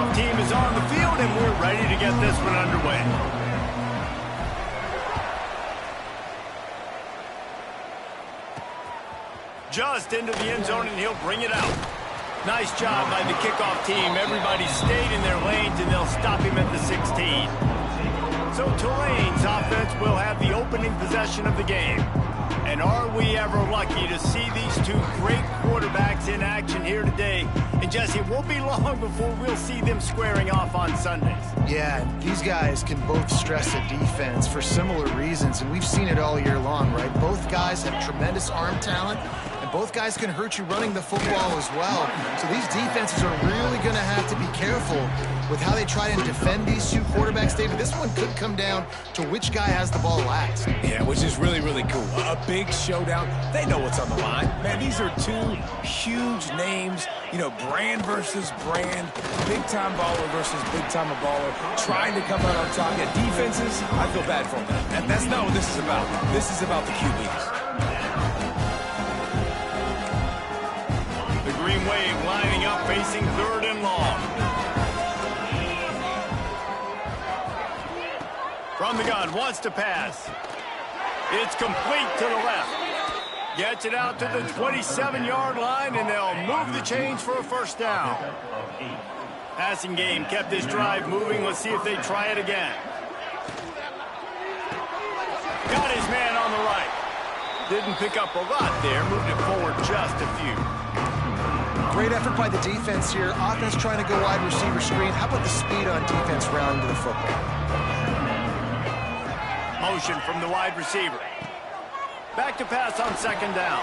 kickoff team is on the field, and we're ready to get this one underway. Just into the end zone, and he'll bring it out. Nice job by the kickoff team. Everybody stayed in their lanes, and they'll stop him at the 16. So Tulane's offense will have the opening possession of the game. And are we ever lucky to see these two great quarterbacks in action here today? And Jesse, it won't be long before we'll see them squaring off on Sundays. Yeah, these guys can both stress a defense for similar reasons, and we've seen it all year long, right? Both guys have tremendous arm talent, and both guys can hurt you running the football as well. So these defenses are really going to have to be careful with how they try and defend these two quarterbacks, David. This one could come down to which guy has the ball last. Yeah, which is really, really cool. A big showdown. They know what's on the line. Man, these are two huge names, you know, brand versus brand, big-time baller versus big-time baller, trying to come out on top. Yeah, defenses, I feel bad for them. And that's not what this is about. This is about the QBs. The Green Wave lining up, facing 3rd and long. From the gun, wants to pass. It's complete to the left. Gets it out to the 27-yard line, and they'll move the chains for a first down. Passing game kept this drive moving. Let's see if they try it again. Got his man on the right. Didn't pick up a lot there. Moved it forward just a few. Great effort by the defense here. Offense trying to go wide receiver screen. How about the speed on defense rallying to the football? Motion from the wide receiver. Back to pass on 2nd down.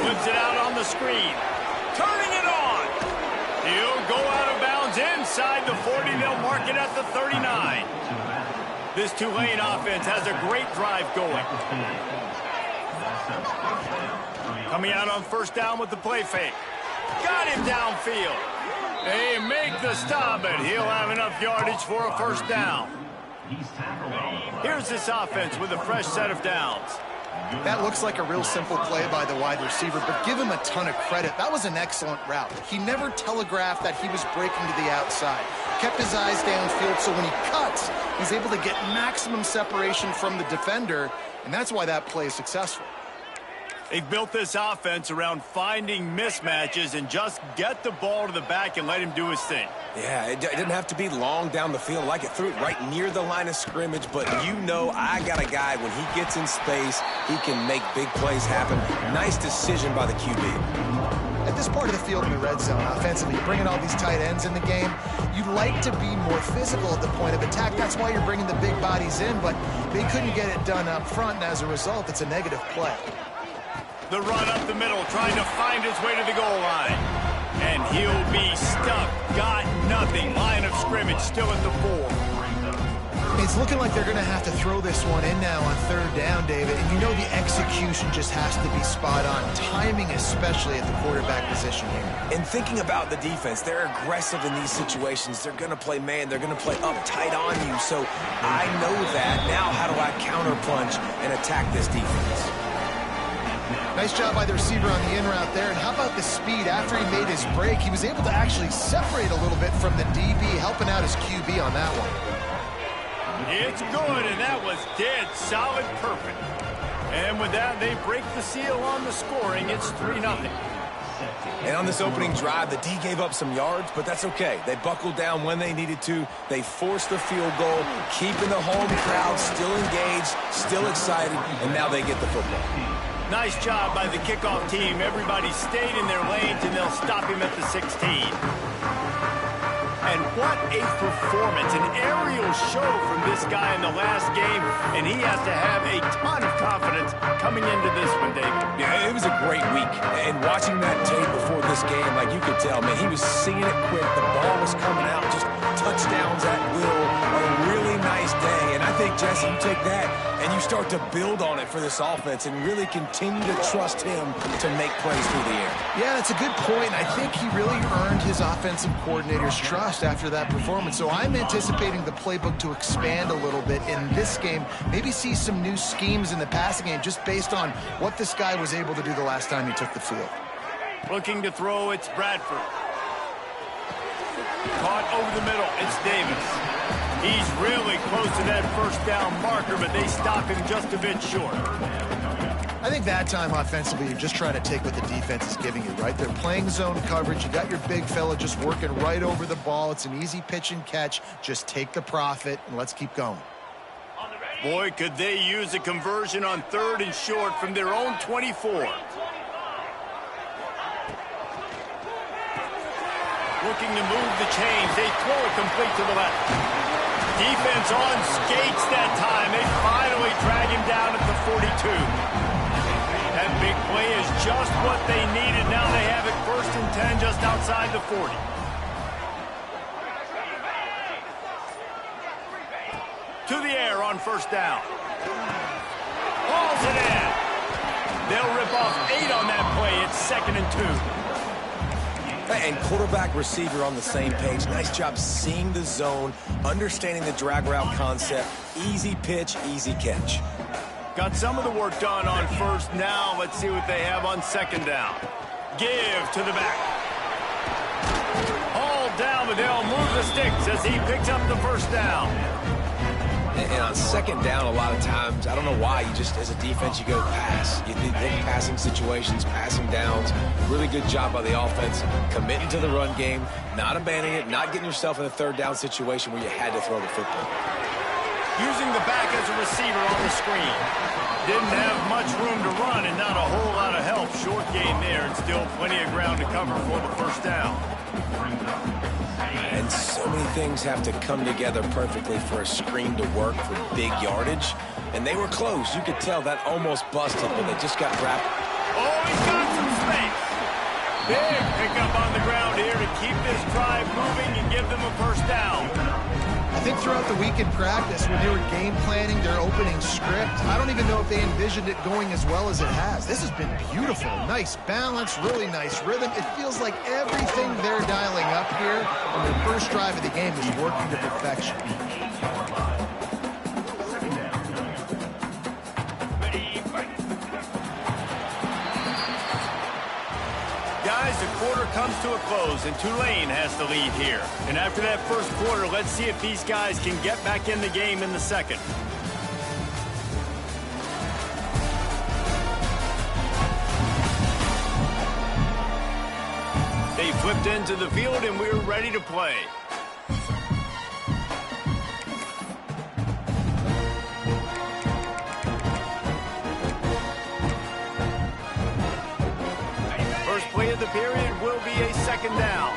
Flips it out on the screen. Turning it on. He'll go out of bounds inside the 40. They'll mark it at the 39. This Tulane offense has a great drive going. Coming out on 1st down with the play fake. Got him downfield. They make the stop, but he'll have enough yardage for a 1st down. Here's this offense with a fresh set of downs. That looks like a real simple play by the wide receiver, but give him a ton of credit. That was an excellent route. He never telegraphed that he was breaking to the outside. Kept his eyes downfield, so when he cuts, he's able to get maximum separation from the defender, and that's why that play is successful. They've built this offense around finding mismatches and just get the ball to the back and let him do his thing. Yeah, it didn't have to be long down the field. Like it threw it right near the line of scrimmage, but you know I got a guy, when he gets in space, he can make big plays happen. Nice decision by the QB. At this part of the field in the red zone, offensively, you're bringing all these tight ends in the game. You'd like to be more physical at the point of attack. That's why you're bringing the big bodies in, but they couldn't get it done up front, and as a result, it's a negative play. The run up the middle, trying to find his way to the goal line. And he'll be stuck. Got nothing. Line of scrimmage still at the 4. It's looking like they're going to have to throw this one in now on 3rd down, David. And you know the execution just has to be spot on. Timing especially at the quarterback position here. And thinking about the defense, they're aggressive in these situations. They're going to play man. They're going to play up tight on you. So I know that. Now how do I counterpunch and attack this defense? Nice job by the receiver on the in route there. And how about the speed? After he made his break, he was able to actually separate a little bit from the DB, helping out his QB on that one. It's good, and that was dead solid perfect. And with that, they break the seal on the scoring. It's 3-0. And on this opening drive, the D gave up some yards, but that's okay. They buckled down when they needed to. They forced the field goal, keeping the home crowd still engaged, still excited, and now they get the football. Nice job by the kickoff team. Everybody stayed in their lanes, and they'll stop him at the 16. And what a performance, an aerial show from this guy in the last game, and he has to have a ton of confidence coming into this one, David. Yeah, it was a great week, and watching that tape before this game, like you could tell, man, he was seeing it quick. The ball was coming out, just touchdowns at will. A really nice day, and I think, Jesse, you take that and you start to build on it for this offense and really continue to trust him to make plays through the air. Yeah, that's a good point. I think he really earned his offensive coordinator's trust after that performance. So I'm anticipating the playbook to expand a little bit in this game. Maybe see some new schemes in the passing game just based on what this guy was able to do the last time he took the field. Looking to throw, it's Bradford. Caught over the middle. It's Davis. He's really close to that first down marker, but they stop him just a bit short. I think that time offensively, you just try to take what the defense is giving you, right? They're playing zone coverage. You got your big fella just working right over the ball. It's an easy pitch and catch. Just take the profit, and let's keep going. Boy, could they use a conversion on 3rd and short from their own 24. Looking to move the chains. They throw it complete to the left. Defense on skates that time. They finally drag him down at the 42. That big play is just what they needed. Now they have it 1st and 10 just outside the 40. To the air on 1st down. Hauls it in. They'll rip off 8 on that play. It's 2nd and 2. And quarterback, receiver on the same page. Nice job seeing the zone, understanding the drag route concept. Easy pitch, easy catch. Got some of the work done on 1st. Now let's see what they have on 2nd down. Give to the back. Hauled down, but they'll move the sticks as he picks up the 1st down. And on 2nd down, a lot of times, I don't know why, you just, as a defense, you go pass. You think passing situations, passing downs. Really good job by the offense, committing to the run game, not abandoning it, not getting yourself in a 3rd down situation where you had to throw the football. Using the back as a receiver on the screen. Didn't have much room to run and not a whole lot of help. Short gain there and still plenty of ground to cover for the 1st down. And so many things have to come together perfectly for a screen to work for big yardage. And they were close. You could tell that almost busted, but they just got wrapped. Oh, he's got some space. Big pickup on the ground here to keep this drive moving and give them a 1st down. I think throughout the week in practice, when they were game planning their opening script, I don't even know if they envisioned it going as well as it has. This has been beautiful. Nice balance, really nice rhythm. It feels like everything they're dialing up here on their first drive of the game is working to perfection. Guys, the quarter comes to a close, and Tulane has the lead here. And after that 1st quarter, let's see if these guys can get back in the game in the 2nd. They flipped into the field, and we're ready to play. Play of the period will be a 2nd down.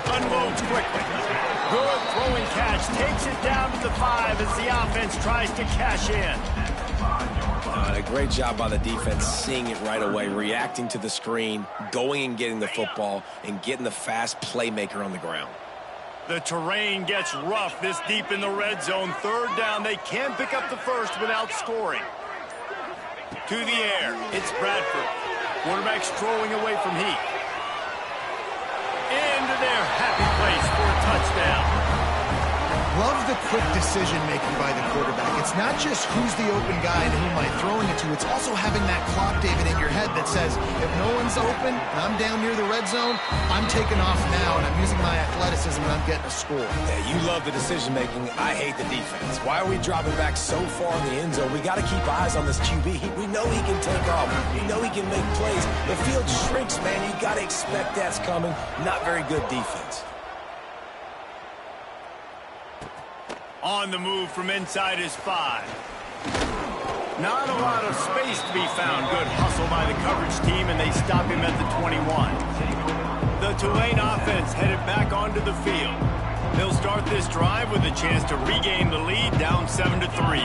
Unloads quickly. Good throwing catch. Takes it down to the 5 as the offense tries to cash in. A great job by the defense, seeing it right away, reacting to the screen, going and getting the football, and getting the fast playmaker on the ground. The terrain gets rough this deep in the red zone. 3rd down. They can't pick up the 1st without scoring. To the air. It's Bradford. Quarterback strolling away from Heath. Into their happy place for a touchdown. Love the quick decision-making by the quarterback. It's not just who's the open guy and who am I throwing it to. It's also having that clock, David, in your head that says, if no one's open and I'm down near the red zone, I'm taking off now and I'm using my athleticism and I'm getting a score. Yeah, you love the decision-making. I hate the defense. Why are we dropping back so far in the end zone? We got to keep eyes on this QB. We know he can take off. We know he can make plays. The field shrinks, man. You got to expect that's coming. Not very good defense. On the move from inside his 5. Not a lot of space to be found. Good hustle by the coverage team, and they stop him at the 21. The Tulane offense headed back onto the field. They'll start this drive with a chance to regain the lead, down 7-3.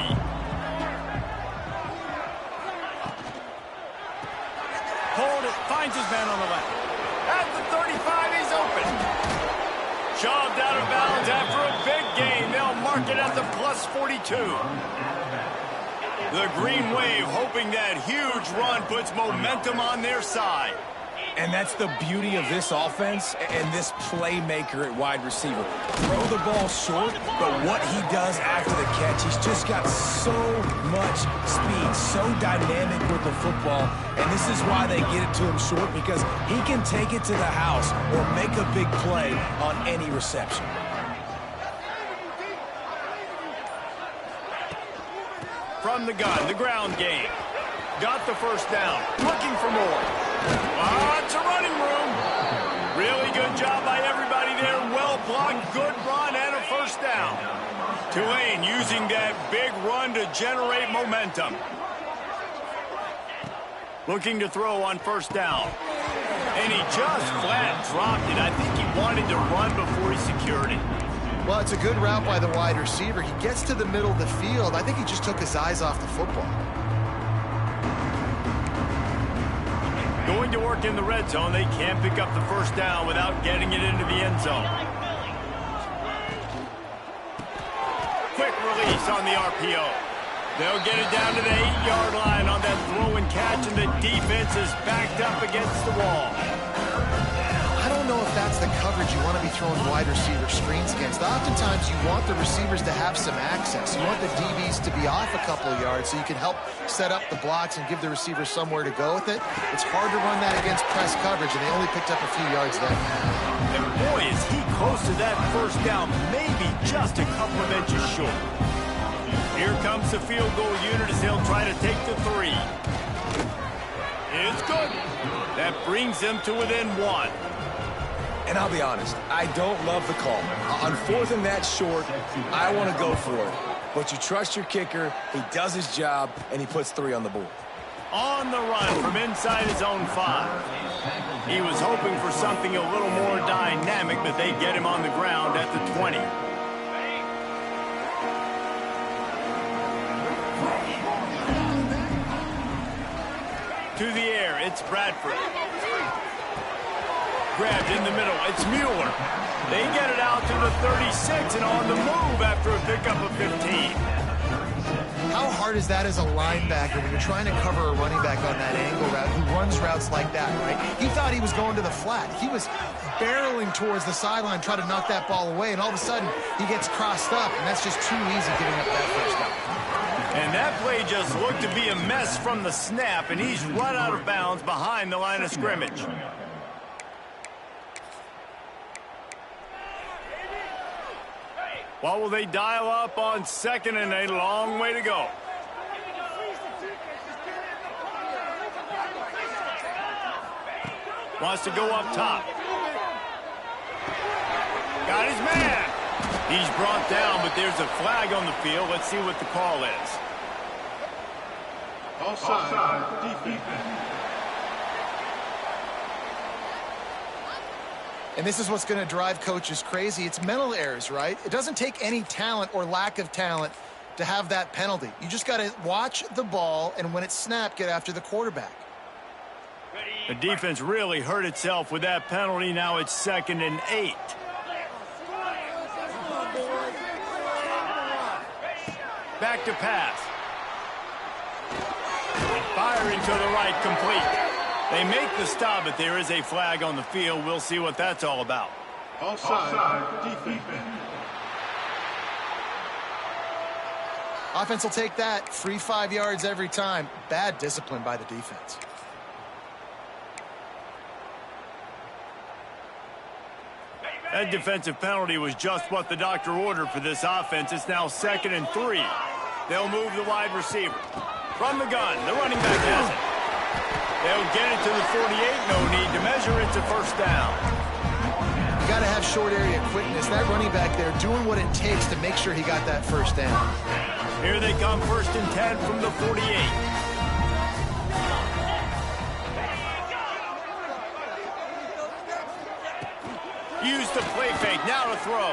Hold it, finds his man on the left. At the 35, he's open. Shoved out of bounds after a big gain. They'll mark it at the plus 42. The Green Wave hoping that huge run puts momentum on their side. And that's the beauty of this offense and this playmaker at wide receiver. Throw the ball short, but what he does after the catch, he's just got so much speed, so dynamic with the football. And this is why they get it to him short, because he can take it to the house or make a big play on any reception. From the gun, the ground game. Got the first down. Looking for more. Lots of running room. Really good job by everybody there. Well blocked, good run, and a first down. Tulane using that big run to generate momentum. Looking to throw on first down. And he just flat dropped it. I think he wanted to run before he secured it. Well, it's a good route by the wide receiver. He gets to the middle of the field. I think he just took his eyes off the football. Going to work in the red zone. They can't pick up the first down without getting it into the end zone. Quick release on the RPO. They'll get it down to the 8-yard line on that throw and catch, and the defense is backed up against the wall. I don't know if that's the coverage you want to be throwing wide receiver screens against. Oftentimes, you want the receivers to have some access. You want the DBs to be off a couple of yards so you can help set up the blocks and give the receiver somewhere to go with it. It's hard to run that against press coverage, and they only picked up a few yards there. And boy, is he close to that first down, maybe just a couple of inches short. Here comes the field goal unit as they'll try to take the 3. It's good. That brings them to within 1. And I'll be honest, I don't love the call. On 4th and that short, I want to go for it. But you trust your kicker, he does his job, and he puts 3 on the board. On the run from inside his own 5. He was hoping for something a little more dynamic, but they get him on the ground at the 20. To the air, it's Bradford. Grabbed in the middle, it's Mueller. They get it out to the 36 and on the move after a pickup of 15. How hard is that as a linebacker when you're trying to cover a running back on that angle route who runs routes like that, right? He thought he was going to the flat. He was barreling towards the sideline, trying to knock that ball away, and all of a sudden he gets crossed up, and that's just too easy giving up that first down. And that play just looked to be a mess from the snap, and he's run out of bounds behind the line of scrimmage. What will they dial up on 2nd and a long way to go? Wants to go up top. Got his man. He's brought down, but there's a flag on the field. Let's see what the call is. Offside, defense. And this is what's going to drive coaches crazy. It's mental errors, right? It doesn't take any talent or lack of talent to have that penalty. You just got to watch the ball, and when it's snapped, get after the quarterback. The defense really hurt itself with that penalty. Now it's 2nd and 8. Back to pass. Firing to the right, complete. They make the stop, but there is a flag on the field. We'll see what that's all about. Offside, defense. Offense will take that. Free 5 yards every time. Bad discipline by the defense. That defensive penalty was just what the doctor ordered for this offense. It's now 2nd and 3. They'll move the wide receiver. From the gun, the running back has it. They'll get it to the 48. No need to measure it to first down. You got to have short area quickness. That running back there doing what it takes to make sure he got that first down. Here they come, 1st and 10 from the 48. Use the play fake, now to throw.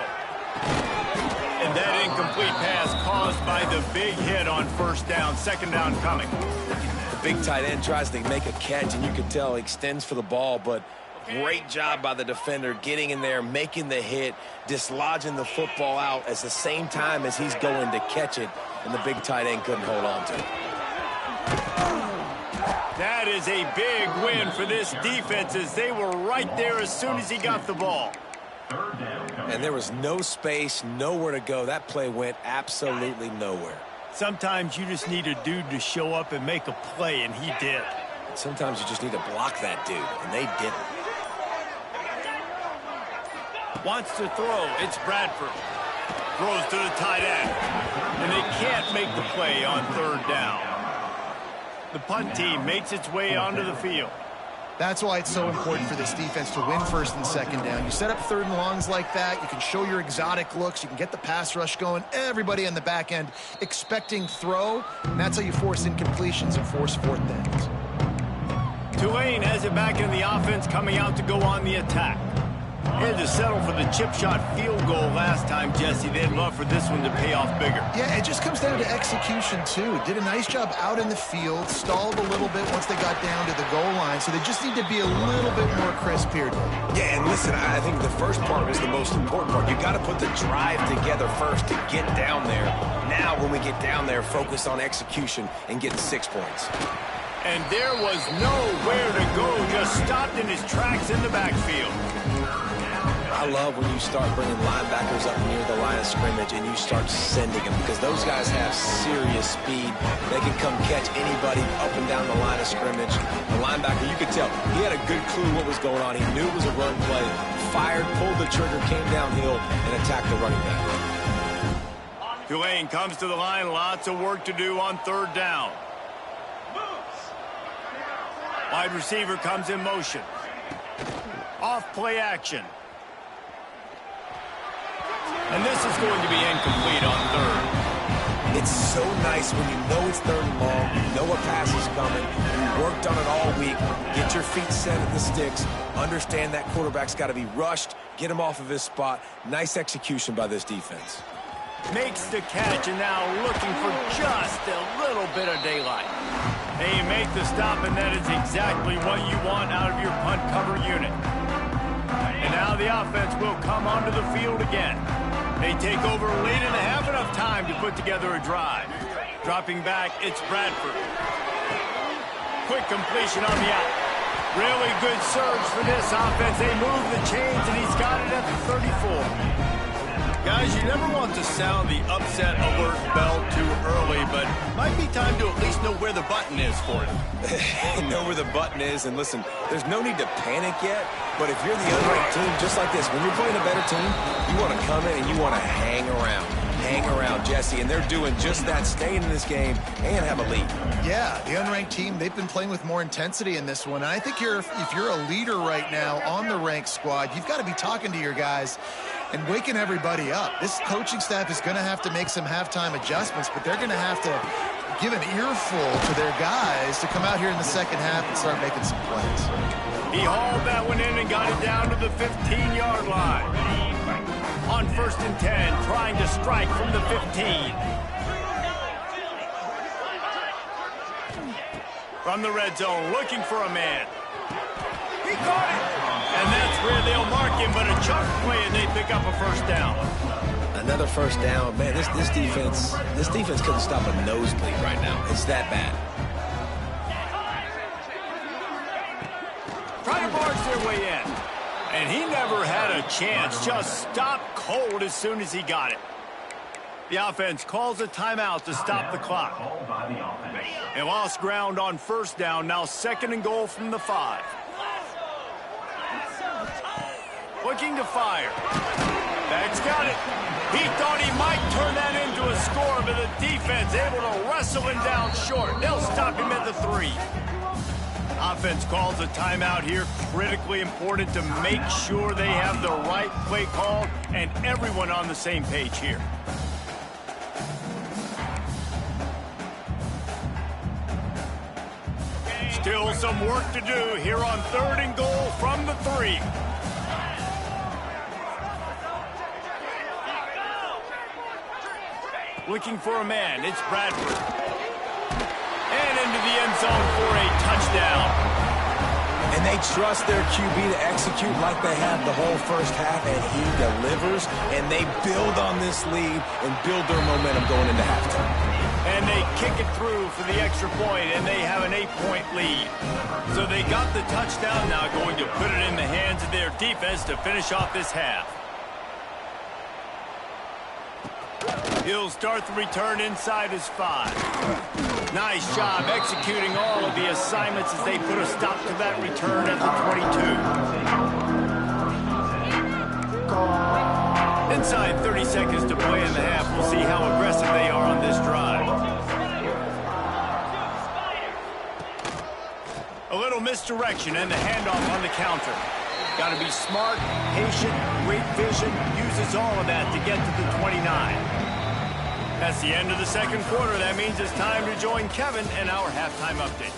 And that incomplete pass caused by the big hit on first down. 2nd down coming. The big tight end tries to make a catch, and you can tell he extends for the ball, but great job by the defender getting in there, making the hit, dislodging the football out at the same time as he's going to catch it, and the big tight end couldn't hold on to it. That is a big win for this defense as they were right there as soon as he got the ball. And there was no space, nowhere to go. That play went absolutely nowhere. Sometimes you just need a dude to show up and make a play, and he did. Sometimes you just need to block that dude, and they didn't. Wants to throw. It's Bradford. Throws to the tight end. And they can't make the play on third down. The punt team makes its way onto the field. That's why it's so important for this defense to win first and second down. You set up third and longs like that, you can show your exotic looks, you can get the pass rush going, everybody on the back end expecting throw, and that's how you force incompletions and force fourth downs. Tulane has it back in the offense, coming out to go on the attack. He had to settle for the chip shot field goal last time, Jesse. They'd love for this one to pay off bigger. Yeah, it just comes down to execution, too. Did a nice job out in the field, stalled a little bit once they got down to the goal line, so they just need to be a little bit more crisp here. Yeah, and listen, I think the first part is the most important part. You got to put the drive together first to get down there. Now, when we get down there, focus on execution and getting 6 points. And there was nowhere to go, just stopped in his tracks in the backfield. I love when you start bringing linebackers up near the line of scrimmage and you start sending them, because those guys have serious speed. They can come catch anybody up and down the line of scrimmage. The linebacker, you could tell, he had a good clue what was going on. He knew it was a run play, fired, pulled the trigger, came downhill, and attacked the running back. Tulane comes to the line, lots of work to do on third down. Wide receiver comes in motion. Off play action. And this is going to be incomplete on third. It's so nice when you know it's third and long, you know a pass is coming, you worked on it all week, get your feet set at the sticks, understand that quarterback's got to be rushed, get him off of his spot. Nice execution by this defense. Makes the catch, and now looking for just a little bit of daylight. They make the stop, and that is exactly what you want out of your punt cover unit. And now the offense will come onto the field again. They take over late in the half, enough time to put together a drive. Dropping back, it's Bradford. Quick completion on the out. Really good surge for this offense. They move the chains, and he's got it at the 34. Guys, you never want to sound the upset alert bell too early, but might be time to at least know where the button is for it. Know where the button is, and listen, there's no need to panic yet, but if you're the unranked team, just like this, when you're playing a better team, you want to come in and you want to hang around. Hang around, Jesse, and they're doing just that, staying in this game and have a lead. Yeah, the unranked team, they've been playing with more intensity in this one. And I think if you're a leader right now on the ranked squad, you've got to be talking to your guys and waking everybody up. This coaching staff is going to have to make some halftime adjustments, but they're going to have to give an earful to their guys to come out here in the second half and start making some plays. He hauled that one in and got it down to the 15-yard line. On 1st and 10, trying to strike from the 15. From the red zone, looking for a man. He caught it! And that's where they'll mark him, but a chunk play, and they pick up a first down. Another first down. Man, this defense couldn't stop a nosebleed right now. It's that bad. Try to barge their way in. And he never had a chance. Just stopped cold as soon as he got it. The offense calls a timeout to stop the clock. They lost ground on first down. Now 2nd and goal from the 5. Looking to fire. Bag's got it. He thought he might turn that into a score, but the defense able to wrestle him down short. They'll stop him at the 3. Offense calls a timeout here. Critically important to make sure they have the right play called and everyone on the same page here. Still some work to do here on 3rd and goal from the 3. Looking for a man. It's Bradford. And into the end zone for a touchdown. And they trust their QB to execute like they have the whole first half, and he delivers, and they build on this lead and build their momentum going into halftime. And they kick it through for the extra point, and they have an 8-point lead. So they got the touchdown, now going to put it in the hands of their defense to finish off this half. He'll start the return inside his 5. Nice job executing all of the assignments as they put a stop to that return at the 22. Inside 30 seconds to play in the half. We'll see how aggressive they are on this drive. A little misdirection and the handoff on the counter. Got to be smart, patient, great vision, uses all of that to get to the 29. That's the end of the second quarter. That means it's time to join Kevin and our halftime update.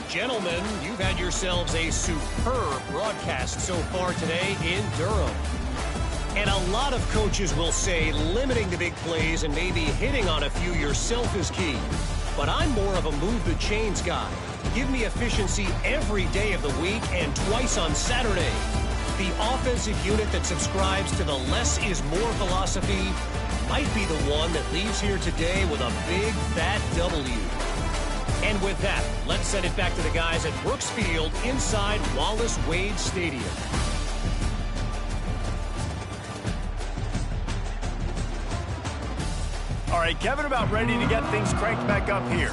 Gentlemen, you've had yourselves a superb broadcast so far today in Durham. And a lot of coaches will say limiting the big plays and maybe hitting on a few yourself is key. But I'm more of a move the chains guy. Give me efficiency every day of the week and twice on Saturday. The offensive unit that subscribes to the less is more philosophy might be the one that leaves here today with a big, fat W. And with that, let's send it back to the guys at Brooks Field inside Wallace Wade Stadium. All right, Kevin, about ready to get things cranked back up here.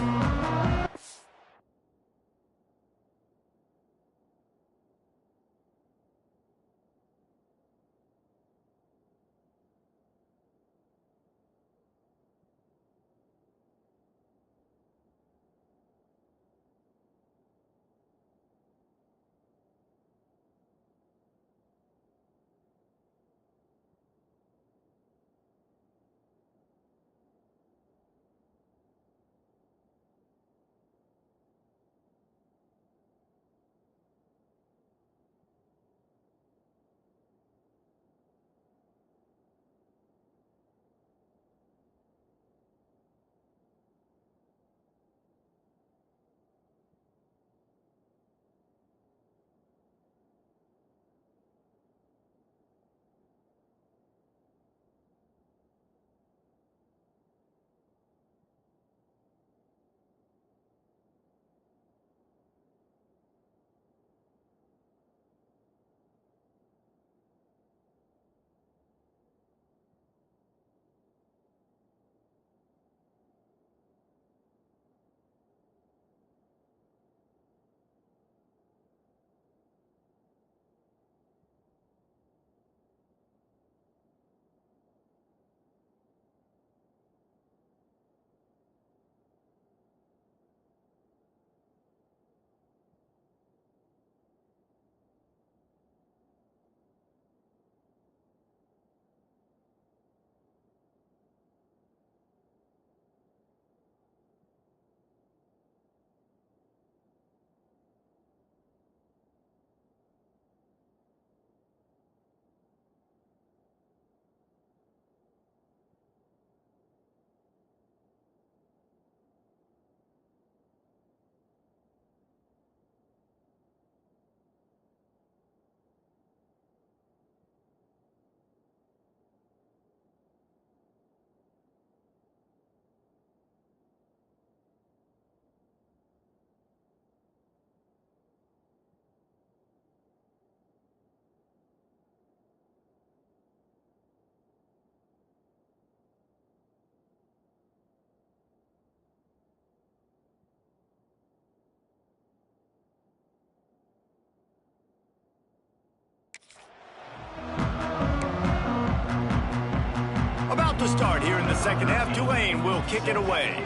About to start here in the second half. Tulane will kick it away.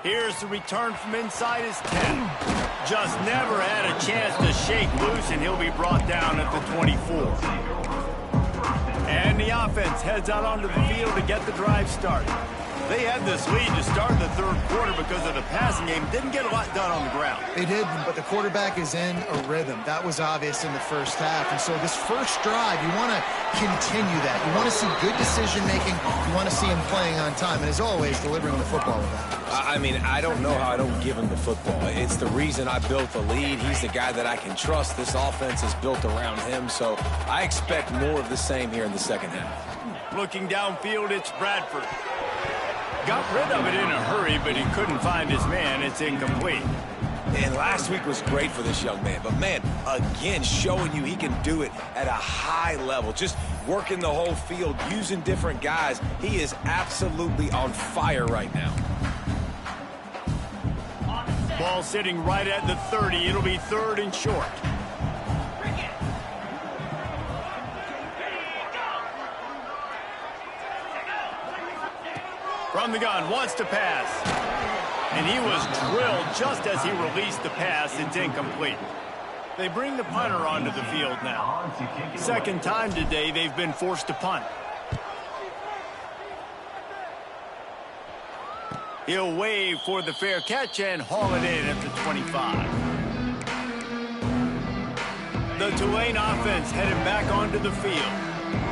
Here's the return from inside his 10. Just never had a chance to shake loose, and he'll be brought down at the 24. And the offense heads out onto the field to get the drive started. They had this lead to start the third quarter because of the passing game. Didn't get a lot done on the ground. They did, but the quarterback is in a rhythm. That was obvious in the first half. And so this first drive, you want to continue that. You want to see good decision-making. You want to see him playing on time. And as always, delivering the football with that. I mean, I don't know how I don't give him the football. It's the reason I built the lead. He's the guy that I can trust. This offense is built around him. So I expect more of the same here in the second half. looking downfield. It's Bradford. Got rid of it in a hurry, but he couldn't find his man. It's incomplete. And last week was great for this young man. But, man, again, showing you he can do it at a high level. Just working the whole field, using different guys. He is absolutely on fire right now. Ball sitting right at the 30. It'll be 3rd and short. From the gun, wants to pass. And he was drilled just as he released the pass. It's incomplete. They bring the punter onto the field now. Second time today they've been forced to punt. He'll wave for the fair catch and haul it in at the 25. The Tulane offense headed back onto the field.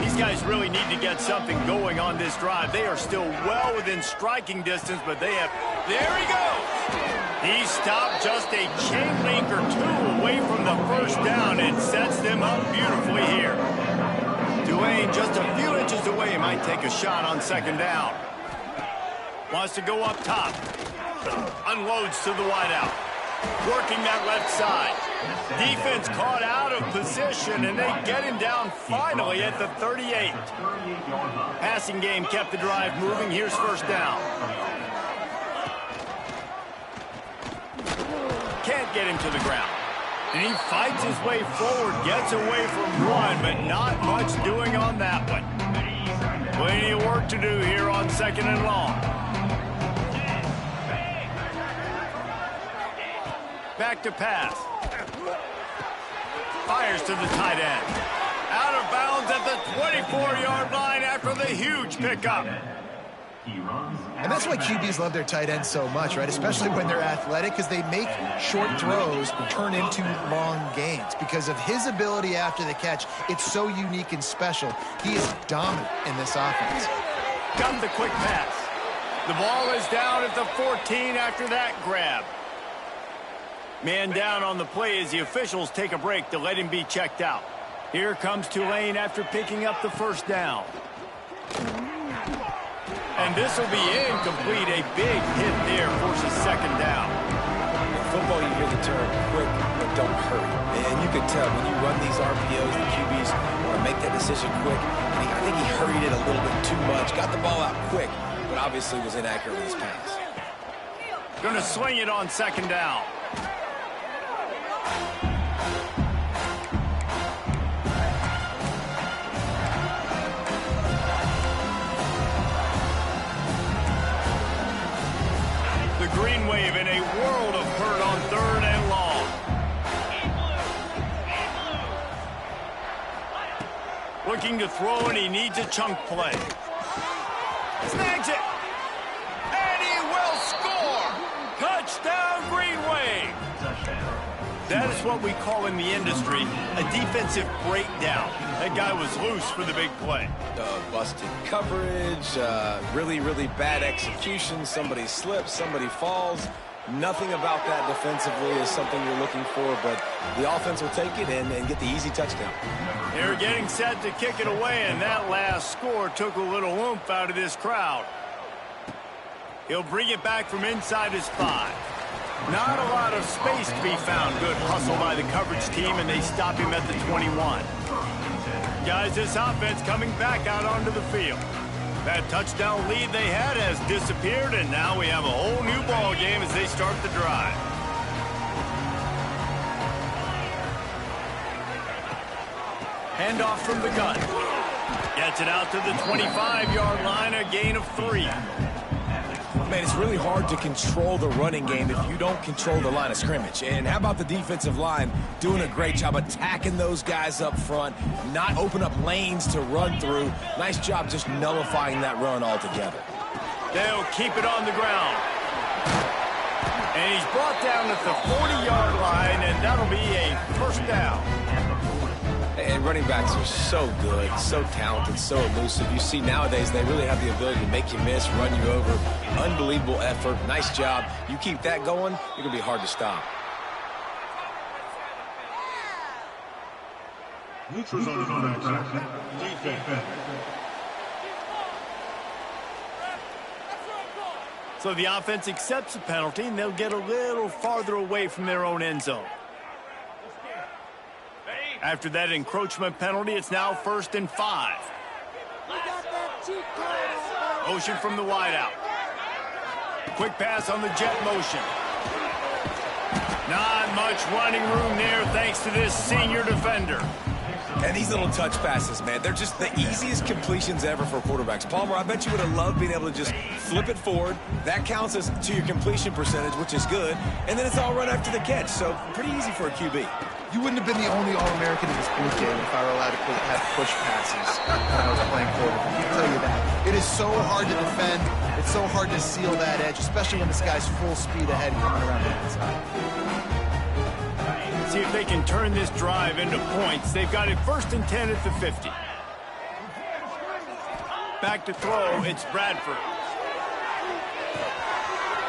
These guys really need to get something going on this drive. They are still well within striking distance, but they have... There he goes! He stopped just a chain link or two away from the first down and sets them up beautifully here. Tulane just a few inches away might take a shot on second down. Wants to go up top. Unloads to the wideout. Working that left side. Defense caught out of position, and they get him down finally at the 38. Passing game kept the drive moving. Here's first down. Can't get him to the ground. And he fights his way forward, gets away from one, but not much doing on that one. Plenty of work to do here on 2nd and long. Back to pass. Fires to the tight end. Out of bounds at the 24-yard line after the huge pickup. And that's why QBs love their tight ends so much, right? Especially when they're athletic, because they make short throws turn into long gains. Because of his ability after the catch, it's so unique and special. He is dominant in this offense. Got the quick pass. The ball is down at the 14 after that grab. Man down on the play as the officials take a break to let him be checked out. Here comes Tulane after picking up the first down. And this will be incomplete. A big hit there forces second down. In football, you hear the term quick, but don't hurry. And you can tell when you run these RPOs, the QBs want to make that decision quick. And I think he hurried it a little bit too much. Got the ball out quick, but obviously was inaccurate with his pass. Going to swing it on second down. The green wave in a world of hurt on 3rd and long. Looking to throw, and he needs a chunk play. Snags it. And he will score. Touchdown, Green Wave. That is what we call in the industry a defensive breakdown. That guy was loose for the big play. Busted coverage, really, really bad execution. Somebody slips, somebody falls. Nothing about that defensively is something you're looking for, but the offense will take it and get the easy touchdown. They're getting set to kick it away, and that last score took a little oomph out of this crowd. He'll bring it back from inside his 5. Not a lot of space to be found. Good hustle by the coverage team, and they stop him at the 21. Guys, this offense coming back out onto the field. That touchdown lead they had has disappeared, and now we have a whole new ball game as they start the drive. Handoff from the gun. Gets it out to the 25-yard line, a gain of 3. Man, it's really hard to control the running game if you don't control the line of scrimmage. And how about the defensive line doing a great job attacking those guys up front, not open up lanes to run through. Nice job just nullifying that run altogether. They'll keep it on the ground. And he's brought down at the 40-yard line, and that'll be a first down. And running backs are so good, so talented, so elusive. You see nowadays they really have the ability to make you miss, run you over. Unbelievable effort. Nice job. You keep that going, you're going to be hard to stop. Neutral zone defense. So the offense accepts the penalty, and they'll get a little farther away from their own end zone. After that encroachment penalty, it's now 1st and 5. Motion from the wideout. Quick pass on the jet motion. Not much running room there thanks to this senior defender. And these little touch passes, man, they're just the easiest completions ever for quarterbacks. Palmer, I bet you would have loved being able to just flip it forward. That counts as to your completion percentage, which is good. And then it's all run after the catch, so pretty easy for a QB. You wouldn't have been the only All-American in this boot game if I were allowed to have push passes when I was playing quarterback. I can tell you that. It is so hard to defend. It's so hard to seal that edge, especially when this guy's full speed ahead and coming around the outside. See if they can turn this drive into points. They've got it 1st and 10 at the 50. Back to throw, it's Bradford.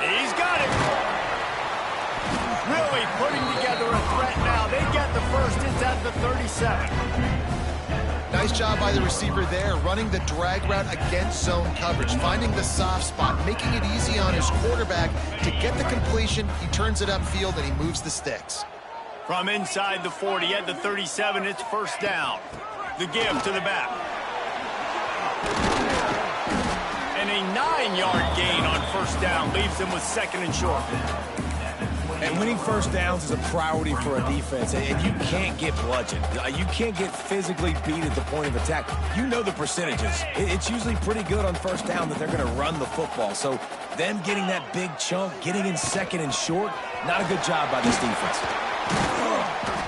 He's got it. Really putting together a threat now. They get the first. It's at the 37. Nice job by the receiver there, running the drag route against zone coverage, finding the soft spot, making it easy on his quarterback to get the completion. He turns it upfield, and he moves the sticks. From inside the 40 at the 37, it's 1st down. The give to the back. And a 9-yard gain on 1st down leaves them with 2nd and short. And winning 1st downs is a priority for a defense, and you can't get bludgeoned. You can't get physically beat at the point of attack. You know the percentages. It's usually pretty good on 1st down that they're going to run the football. So them getting that big chunk, getting in 2nd and short, not a good job by this defense.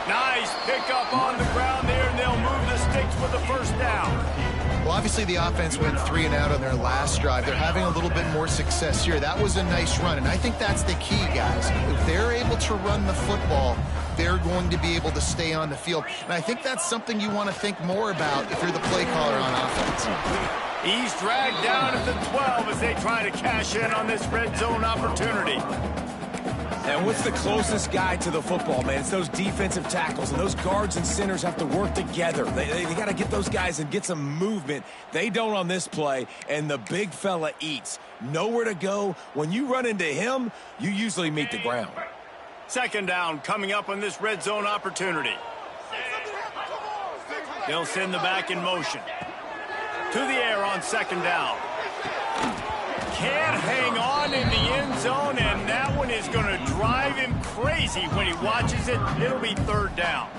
Nice pickup on the ground there, and they'll move the sticks for the 1st down. Well, obviously the offense went 3 and out on their last drive. They're having a little bit more success here. That was a nice run, and I think that's the key, guys. If they're able to run the football, they're going to be able to stay on the field. And I think that's something you want to think more about if you're the play caller on offense. He's dragged down at the 12 as they try to cash in on this red zone opportunity. And what's the closest guy to the football, man? It's those defensive tackles, and those guards and centers have to work together. They got to get those guys and get some movement. They don't on this play, and the big fella eats. Nowhere to go. When you run into him, you usually meet the ground. 2nd down coming up on this red zone opportunity. They'll send the back in motion. To the air on 2nd down. Can't hang on in the end zone, and that one is going to drive him crazy when he watches it. It'll be 3rd down.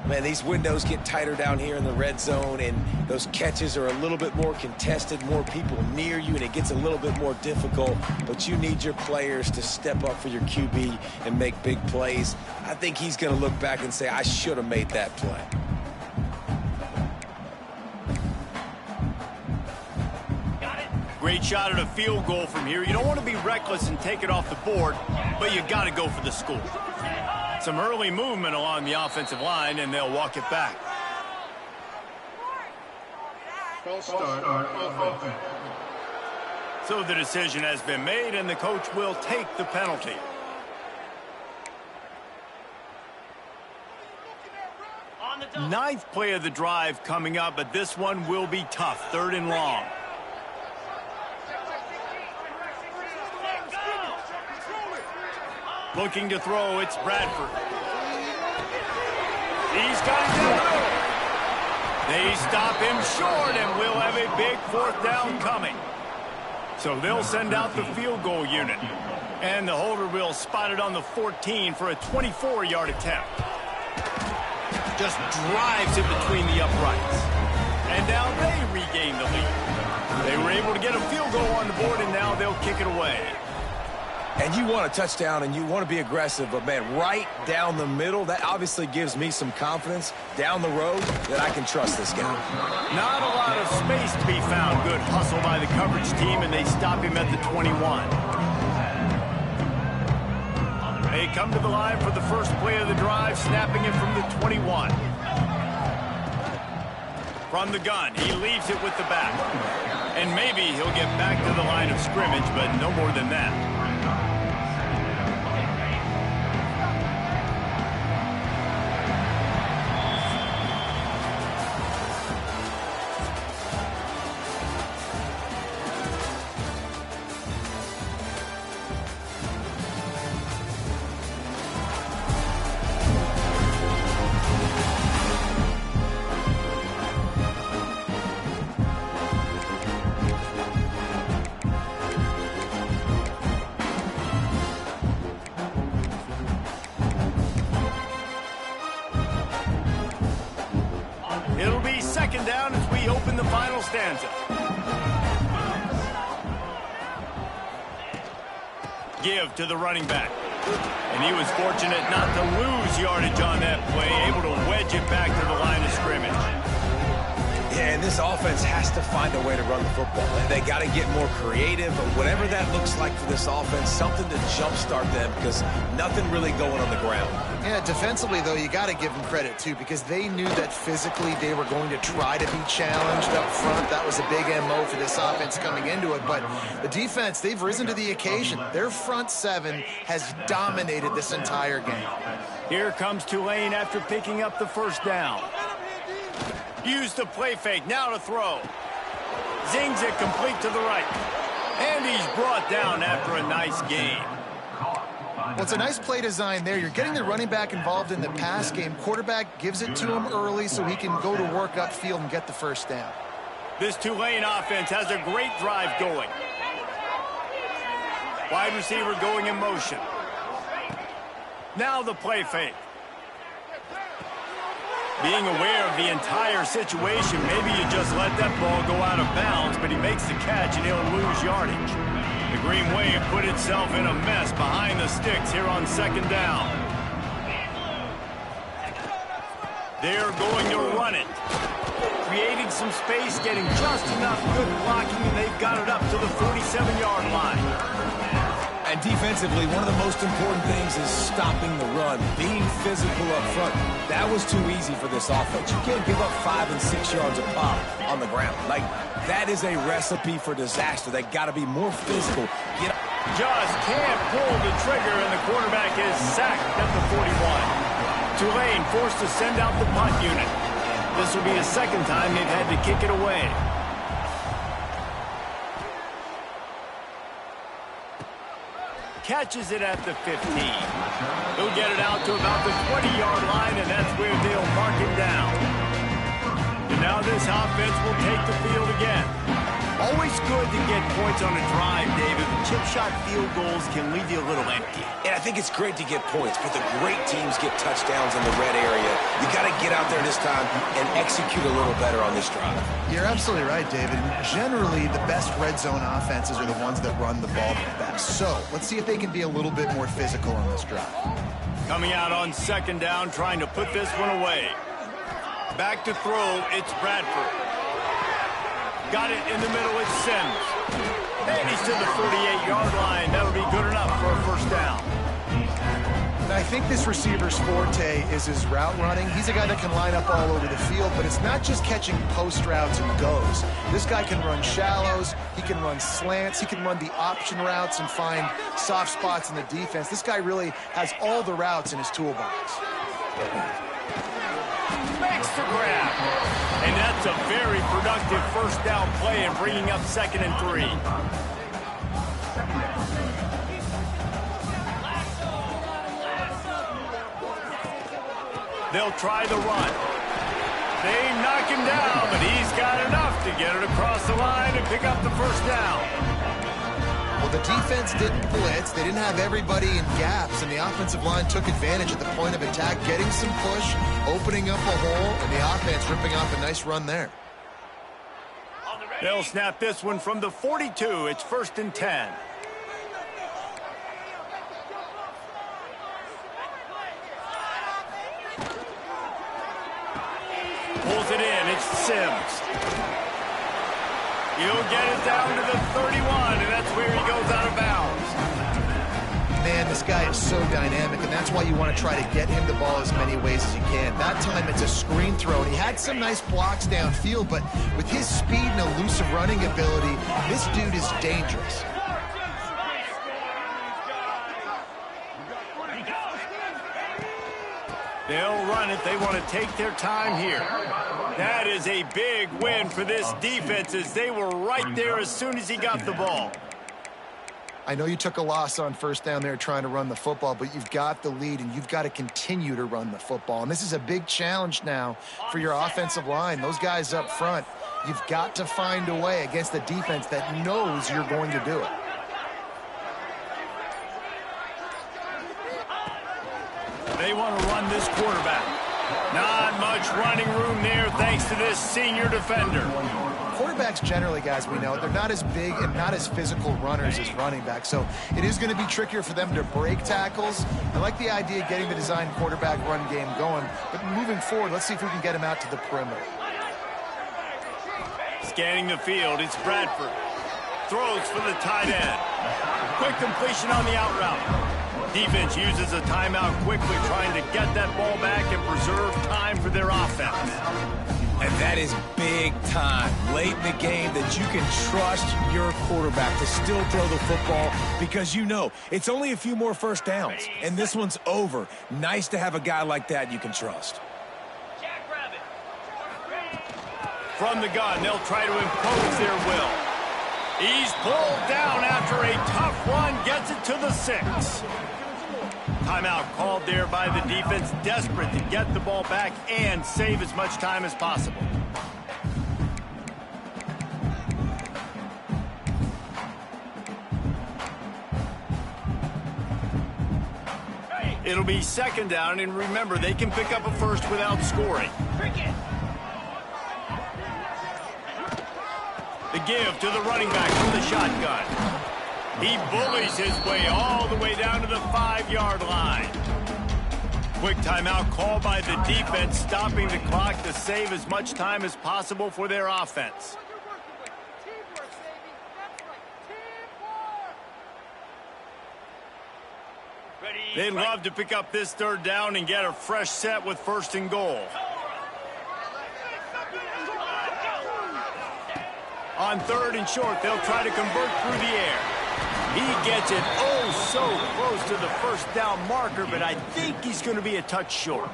Man, these windows get tighter down here in the red zone, and those catches are a little bit more contested, more people near you, and it gets a little bit more difficult. But you need your players to step up for your QB and make big plays. I think he's going to look back and say, I should have made that play. Great shot at a field goal from here. You don't want to be reckless and take it off the board, but you got to go for the score. Some early movement along the offensive line, and they'll walk it back. False start on offense. So the decision has been made, and the coach will take the penalty. Ninth play of the drive coming up, but this one will be tough. 3rd and long. Looking to throw, it's Bradford. He's got it down the middle. They stop him short, and we'll have a big 4th down coming. So they'll send out the field goal unit. And the holder will spot it on the 14 for a 24-yard attempt. Just drives it between the uprights. And now they regain the lead. They were able to get a field goal on the board, and now they'll kick it away. And you want a touchdown, and you want to be aggressive, but, man, right down the middle, that obviously gives me some confidence down the road that I can trust this guy. Not a lot of space to be found. Good hustle by the coverage team, and they stop him at the 21. They come to the line for the first play of the drive, snapping it from the 21. From the gun, he leaves it with the back. And maybe he'll get back to the line of scrimmage, but no more than that. stanza. Give to the running back. And he was fortunate not to lose yardage on that play, able to wedge it back to the line of scrimmage. Yeah, and this offense has to find a way to run the football. They got to get more creative, but whatever that looks like for this offense, something to jumpstart them because nothing really going on the ground. Yeah, defensively, though, you got to give them credit, too, because they knew that physically they were going to try to be challenged up front. That was a big MO for this offense coming into it. But the defense, they've risen to the occasion. Their front seven has dominated this entire game. Here comes Tulane after picking up the first down. Use the play fake, now to throw. Zings it complete to the right. And he's brought down after a nice gain. Well, it's a nice play design there. You're getting the running back involved in the pass game. Quarterback gives it to him early so he can go to work upfield and get the first down. This Tulane offense has a great drive going. Wide receiver going in motion. Now the play fake. Being aware of the entire situation, maybe you just let that ball go out of bounds, but he makes the catch and he'll lose yardage. The Green Wave put itself in a mess behind the sticks here on second down. They're going to run it. Creating some space, getting just enough good blocking, and they've got it up to the 47-yard line. And defensively, one of the most important things is stopping the run, being physical up front. That was too easy for this offense. You can't give up 5 and 6 yards a pop on the ground. Like, that is a recipe for disaster. They got to be more physical. Just can't pull the trigger, and the quarterback is sacked at the 41. Tulane forced to send out the punt unit. This will be the second time they've had to kick it away. Catches it at the 15. He'll get it out to about the 20-yard line, and that's where they'll mark it down. And now this offense will take the field again. Always good to get points on a drive, David, but chip shot field goals can leave you a little empty. And I think it's great to get points, but the great teams get touchdowns in the red area. You got to get out there this time and execute a little better on this drive. You're absolutely right, David. Generally, the best red zone offenses are the ones that run the ball the best. So let's see if they can be a little bit more physical on this drive. Coming out on second down, trying to put this one away. Back to throw, it's Bradford. Got it in the middle, it's Sims. And he's to the 48-yard line. That'll be good enough for a first down. And I think this receiver's forte is his route running. He's a guy that can line up all over the field, but it's not just catching post routes and goes. This guy can run shallows, he can run slants, he can run the option routes and find soft spots in the defense. This guy really has all the routes in his toolbox. Makes the grab. And that's a very productive first down play and bringing up 2nd and 3. They'll try the run. They knock him down, but he's got enough to get it across the line and pick up the first down. Well, the defense didn't blitz. They didn't have everybody in gaps, and the offensive line took advantage at the point of attack, getting some push, opening up a hole, and the offense ripping off a nice run there. They'll snap this one from the 42. It's 1st and 10. Pulls it in. It's Sims. He'll get it down to the 31, and that's where he goes out of bounds. Man, this guy is so dynamic, and that's why you want to try to get him the ball as many ways as you can. That time, it's a screen throw, and he had some nice blocks downfield, but with his speed and elusive running ability, this dude is dangerous. They'll run it. They want to take their time here. That is a big win for this defense as they were right there as soon as he got the ball. I know you took a loss on first down there trying to run the football, but you've got the lead, and you've got to continue to run the football. And this is a big challenge now for your offensive line. Those guys up front, you've got to find a way against the defense that knows you're going to do it. They want to run this quarterback. Not much running room there thanks to this senior defender. quarterbacks generally, guys, we know, they're not as big and not as physical runners as running backs. So it is going to be trickier for them to break tackles. I like the idea of getting the design quarterback run game going. But moving forward, let's see if we can get him out to the perimeter. Scanning the field, it's Bradford. Throws for the tight end. Quick completion on the out route. Defense uses a timeout quickly, trying to get that ball back and preserve time for their offense. And that is big time, late in the game, that you can trust your quarterback to still throw the football because you know it's only a few more first downs, and this one's over. Nice to have a guy like that you can trust. From the gun, they'll try to impose their will. He's pulled down after a tough run, gets it to the 6. Timeout called there by the defense, desperate to get the ball back and save as much time as possible. It'll be second down, and remember, they can pick up a first without scoring. The give to the running back from the shotgun. He bullies his way all the way down to the 5-yard line. Quick timeout called by the defense, stopping the clock to save as much time as possible for their offense. They'd love to pick up this third down and get a fresh set with 1st and goal. On 3rd and short, they'll try to convert through the air. He gets it so close to the 1st down marker, but I think he's going to be a touch short.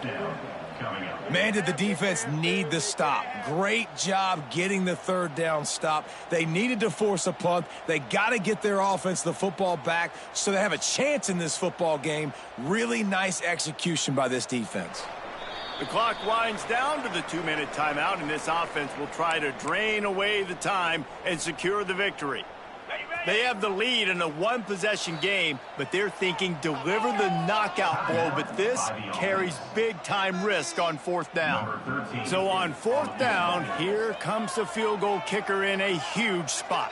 Man, did the defense need the stop. Great job getting the 3rd down stop. They needed to force a punt. They got to get their offense the football back so they have a chance in this football game. Really nice execution by this defense. The clock winds down to the 2-minute timeout, and this offense will try to drain away the time and secure the victory. They have the lead in a 1-possession game, but they're thinking deliver the knockout blow, but this carries big-time risk on 4th down. So on 4th down, here comes the field goal kicker in a huge spot.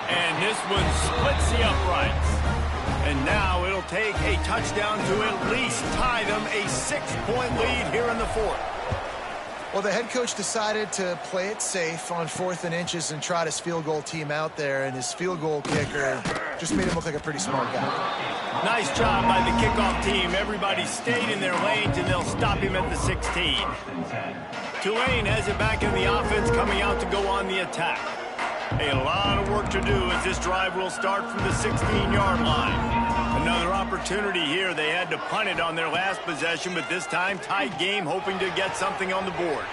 And this one splits the uprights. And now it'll take a touchdown to at least tie them a 6-point lead here in the 4th. Well, the head coach decided to play it safe on 4th and inches and trot his field goal team out there, and his field goal kicker just made him look like a pretty smart guy. Nice job by the kickoff team. Everybody stayed in their lanes, and they'll stop him at the 16. Tulane has it back in the offense, coming out to go on the attack. A lot of work to do as this drive will start from the 16-yard line. Another opportunity here. They had to punt it on their last possession, but this time tight game, hoping to get something on the board.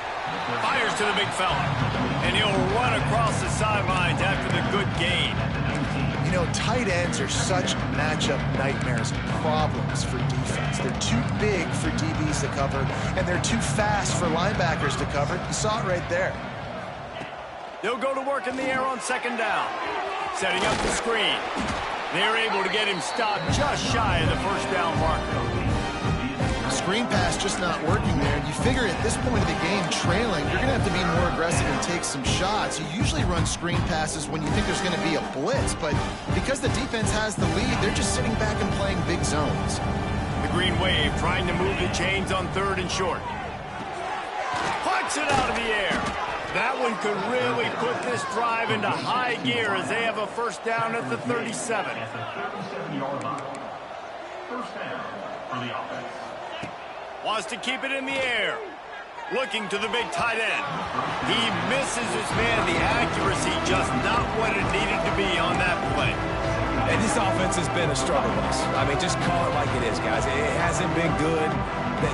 Fires to the big fella, and he'll run across the sidelines after the good gain. You know, tight ends are such matchup nightmares and problems for defense. They're too big for DBs to cover, and they're too fast for linebackers to cover. You saw it right there. They'll go to work in the air on 2nd down. Setting up the screen. They're able to get him stopped just shy of the 1st down marker. Screen pass just not working there. You figure at this point of the game, trailing, you're going to have to be more aggressive and take some shots. You usually run screen passes when you think there's going to be a blitz, but because the defense has the lead, they're just sitting back and playing big zones. The Green Wave trying to move the chains on 3rd and short. Puts it out of the air. That one could really put this drive into high gear as they have a 1st down at the 37. Wants to keep it in the air. Looking to the big tight end. He misses his man. The accuracy just not what it needed to be on that play. And this offense has been a struggle bus. I mean, just call it like it is, guys. It hasn't been good,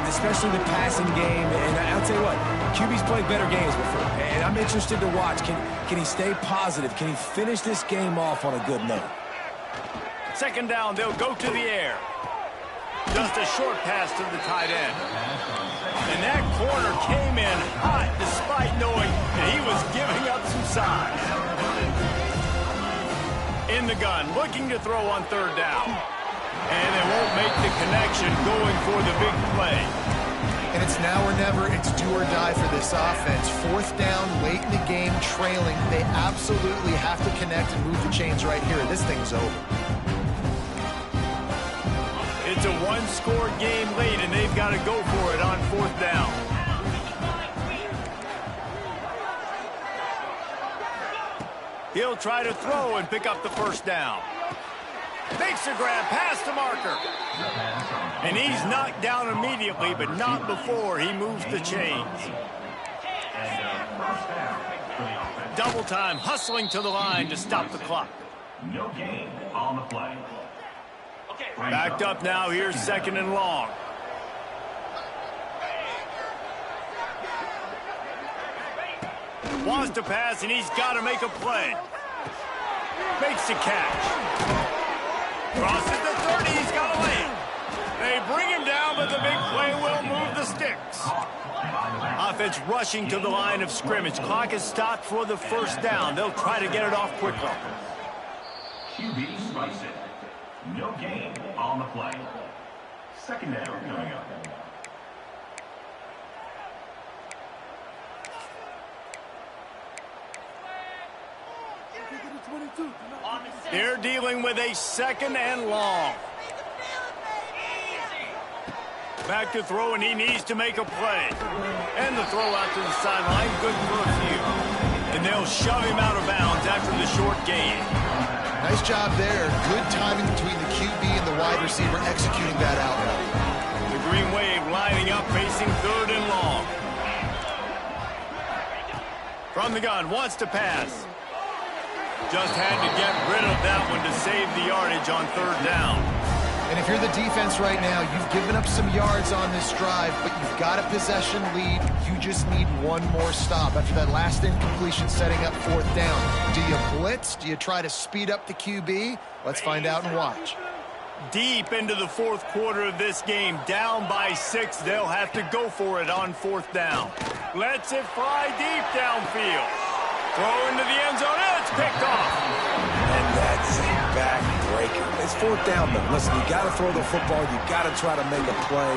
especially the passing game. And I'll tell you what, QB's played better games before. And I'm interested to watch. Can he stay positive? Can he finish this game off on a good note? 2nd down, they'll go to the air. Just a short pass to the tight end. And that corner came in hot despite knowing that he was giving up some size. In the gun, looking to throw on 3rd down. And they won't make the connection going for the big play. And it's now or never. It's do or die for this offense. Fourth down, late in the game, trailing. They absolutely have to connect and move the chains right here. This thing's over. It's a one-score game late, and they've got to go for it on fourth down. He'll try to throw and pick up the first down. Makes a grab past the marker. And he's knocked down immediately, but not before he moves the chains. Double time, hustling to the line to stop the clock. No gain on the play. Backed up now, here's second and long. Wants to pass, and he's got to make a play. Makes the catch. Crosses the 30, he's got to land. They bring him down, but the big play will move the sticks. Offense rushing to the line of scrimmage. Clock is stopped for the first down. They'll try to get it off quickly. QB strikes it. No gain on the play. Second down coming up. They're dealing with a second and long. Back to throw, and he needs to make a play. And the throw out to the sideline, good for a few. And they'll shove him out of bounds after the short gain. Nice job there. Good timing between the QB and the wide receiver executing that out. The Green Wave lining up, facing third and long. From the gun, wants to pass. Just had to get rid of that one to save the yardage on third down. And if you're the defense right now, you've given up some yards on this drive, but you've got a possession lead. You just need one more stop. After that last incompletion setting up fourth down, do you blitz? Do you try to speed up the QB? Let's find out and watch. Deep into the fourth quarter of this game, down by 6. They'll have to go for it on fourth down. Lets it fly deep downfield. Throw into the end zone, and it's picked off. And that's a back-breaker. It's fourth down, though. Listen, you got to throw the football. You got to try to make a play.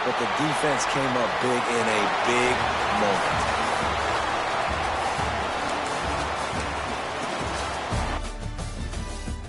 But the defense came up big in a big moment.